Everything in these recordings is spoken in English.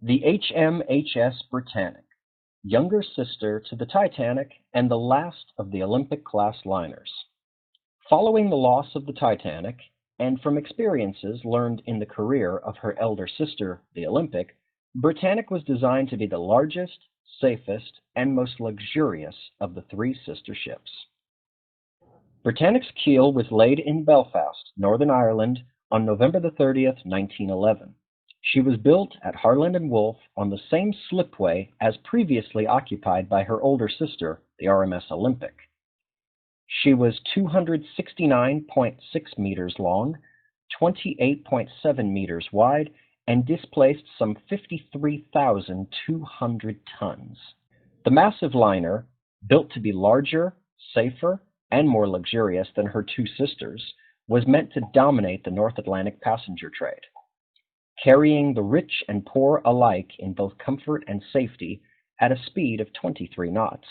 The H.M.H.S Britannic, younger sister to the Titanic and the last of the Olympic-class liners. Following the loss of the Titanic, and from experiences learned in the career of her elder sister, the Olympic, Britannic was designed to be the largest, safest, and most luxurious of the three sister ships. Britannic's keel was laid in Belfast, Northern Ireland, on November 30th, 1911. She was built at Harland and Wolff on the same slipway as previously occupied by her older sister, the RMS Olympic. She was 269.6 meters long, 28.7 meters wide, and displaced some 53,200 tons. The massive liner, built to be larger, safer, and more luxurious than her two sisters, was meant to dominate the North Atlantic passenger trade. Carrying the rich and poor alike in both comfort and safety at a speed of 23 knots.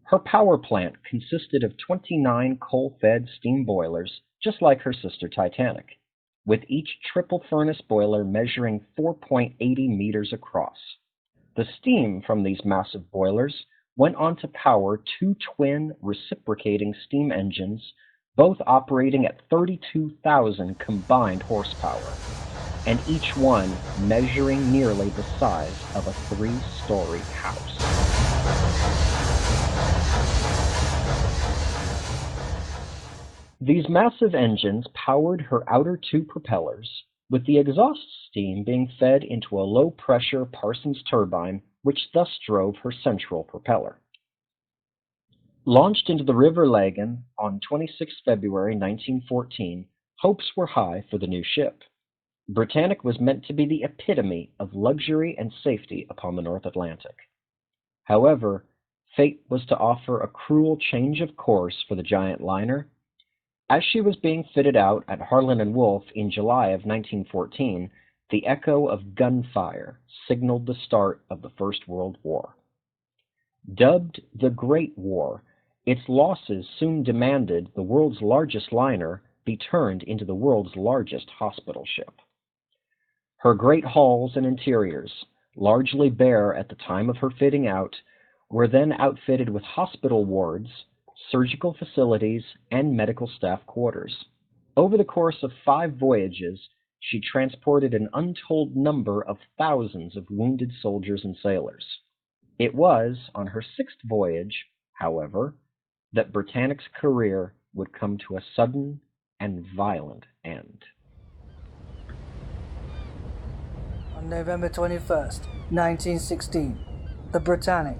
Her power plant consisted of 29 coal-fed steam boilers, just like her sister Titanic, with each triple furnace boiler measuring 4.80 meters across. The steam from these massive boilers went on to power two twin reciprocating steam engines, both operating at 32,000 combined horsepower, and each one measuring nearly the size of a three-story house. These massive engines powered her outer two propellers, with the exhaust steam being fed into a low-pressure Parsons turbine, which thus drove her central propeller. Launched into the River Lagan on 26 February 1914, hopes were high for the new ship. Britannic was meant to be the epitome of luxury and safety upon the North Atlantic. However, fate was to offer a cruel change of course for the giant liner. As she was being fitted out at Harland and Wolff in July of 1914, the echo of gunfire signaled the start of the First World War. Dubbed the Great War, its losses soon demanded the world's largest liner be turned into the world's largest hospital ship. Her great halls and interiors, largely bare at the time of her fitting out, were then outfitted with hospital wards, surgical facilities, and medical staff quarters. Over the course of 5 voyages, she transported an untold number of thousands of wounded soldiers and sailors. It was on her 6th voyage, however, that Britannic's career would come to a sudden and violent end. On November 21st, 1916, the Britannic,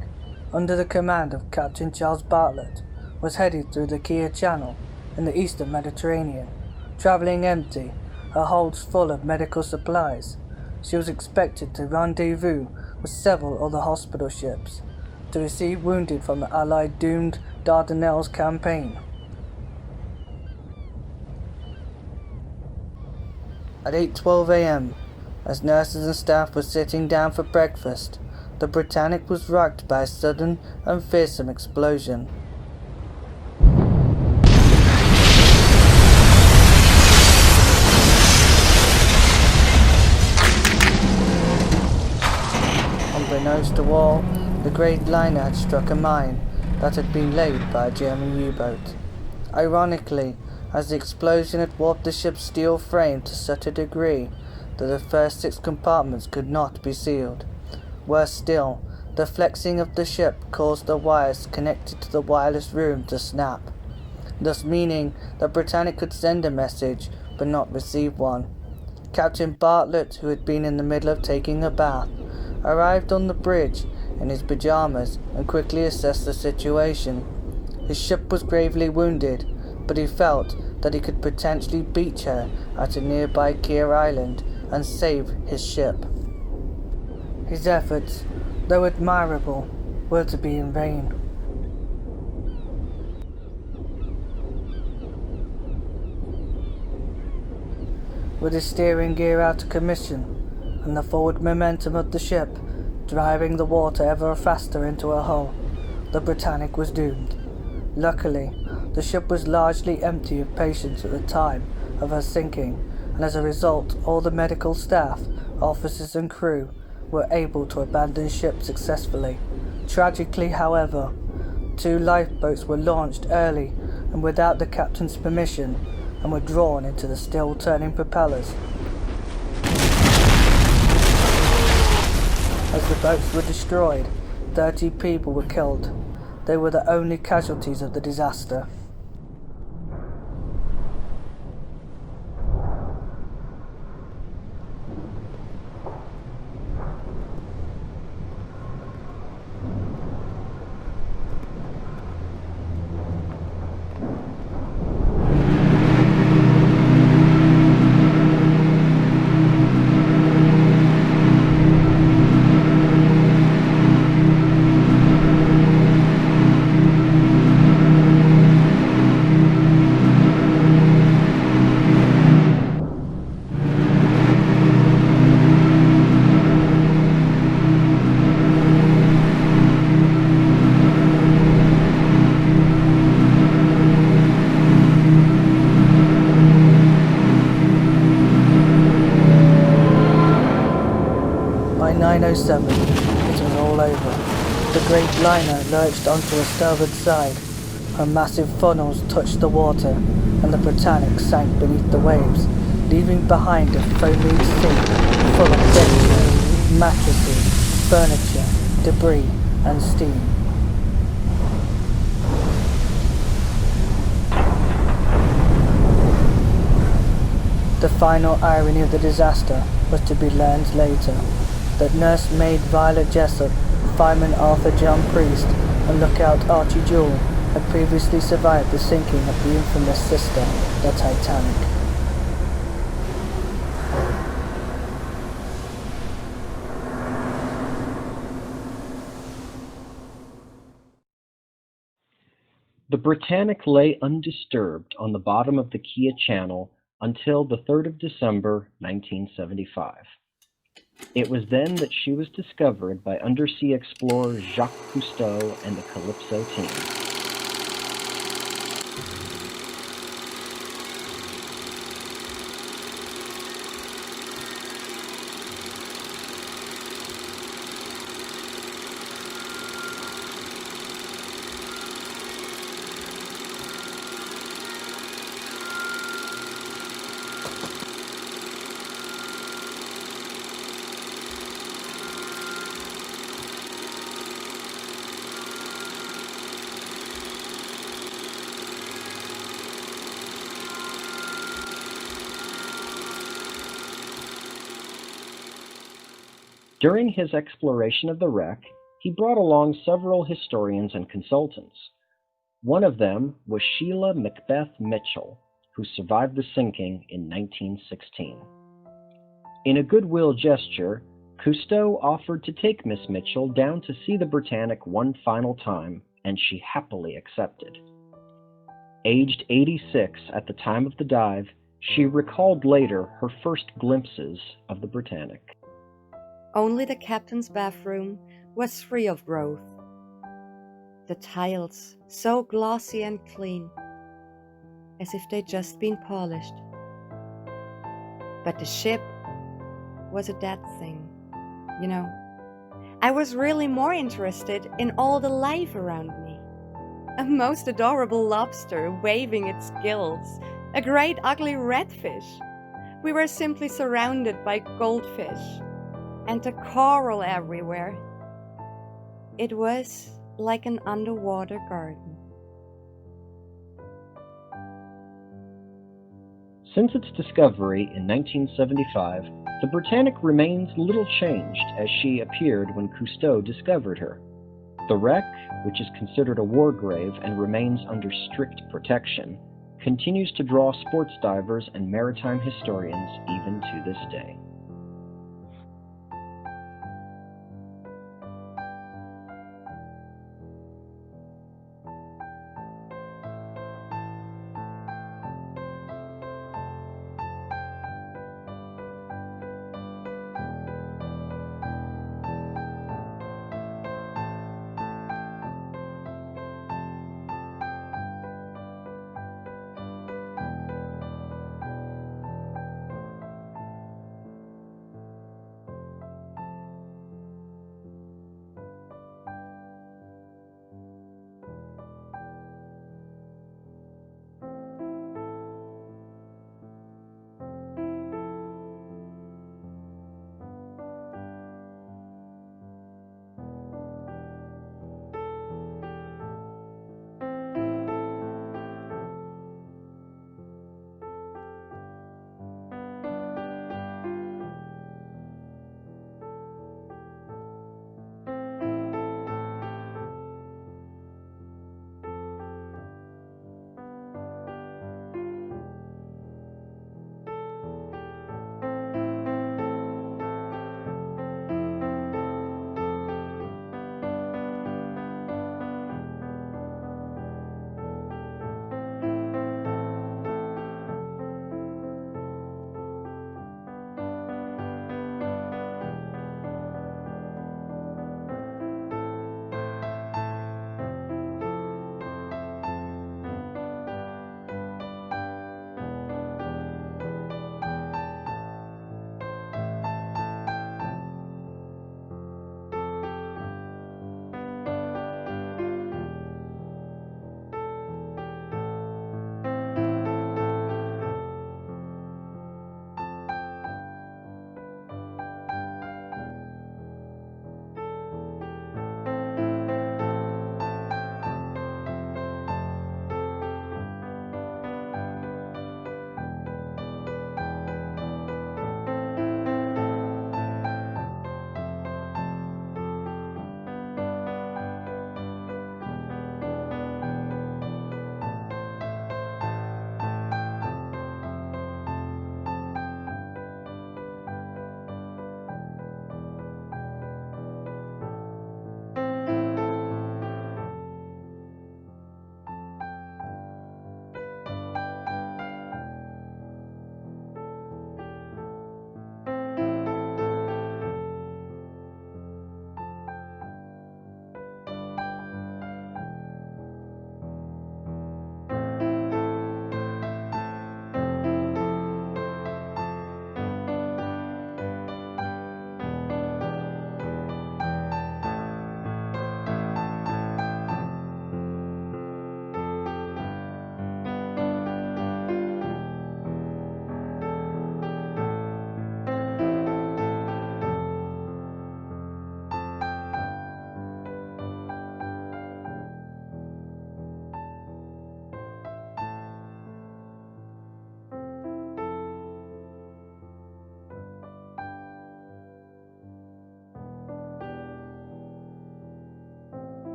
under the command of Captain Charles Bartlett, was headed through the Kea Channel in the eastern Mediterranean, travelling empty, her holds full of medical supplies. She was expected to rendezvous with several other hospital ships to receive wounded from the Allied doomed Dardanelles campaign. At 8:12 a.m., as nurses and staff were sitting down for breakfast, the Britannic was rocked by a sudden and fearsome explosion. Unbeknownst to all, the great liner had struck a mine that had been laid by a German U-boat. Ironically, as the explosion had warped the ship's steel frame to such a degree that the first 6 compartments could not be sealed. Worse still, the flexing of the ship caused the wires connected to the wireless room to snap, thus meaning that Britannic could send a message but not receive one. Captain Bartlett, who had been in the middle of taking a bath, arrived on the bridge in his pajamas and quickly assessed the situation. His ship was gravely wounded, but he felt that he could potentially beach her at a nearby Kea Island and save his ship. His efforts, though admirable, were to be in vain. With his steering gear out of commission and the forward momentum of the ship driving the water ever faster into her hull, the Britannic was doomed. Luckily, the ship was largely empty of patients at the time of her sinking, and as a result all the medical staff, officers and crew were able to abandon ship successfully. Tragically, however, 2 lifeboats were launched early and without the captain's permission and were drawn into the still turning propellers. As the boats were destroyed, 30 people were killed. They were the only casualties of the disaster. By 9:07, it was all over. The great liner lurched onto her starboard side. Her massive funnels touched the water, and the Britannic sank beneath the waves, leaving behind a foamy sea full of deck chairs, mattresses, furniture, debris, and steam. The final irony of the disaster was to be learned later, that nursemaid Violet Jessup, fireman Arthur John Priest, and lookout Archie Jewell had previously survived the sinking of the infamous sister, the Titanic. The Britannic lay undisturbed on the bottom of the Kia Channel until the 3rd of December, 1975. It was then that she was discovered by undersea explorer Jacques Cousteau and the Calypso team. During his exploration of the wreck, he brought along several historians and consultants. One of them was Sheila Macbeth Mitchell, who survived the sinking in 1916. In a goodwill gesture, Cousteau offered to take Miss Mitchell down to see the Britannic one final time, and she happily accepted. Aged 86 at the time of the dive, she recalled later her first glimpses of the Britannic. Only the captain's bathroom was free of growth. The tiles so glossy and clean, as if they'd just been polished. But the ship was a dead thing, you know. I was really more interested in all the life around me. A most adorable lobster waving its gills, a great ugly redfish. We were simply surrounded by goldfish, and the coral everywhere. It was like an underwater garden. Since its discovery in 1975, the Britannic remains little changed as she appeared when Cousteau discovered her. The wreck, which is considered a war grave and remains under strict protection, continues to draw sports divers and maritime historians even to this day.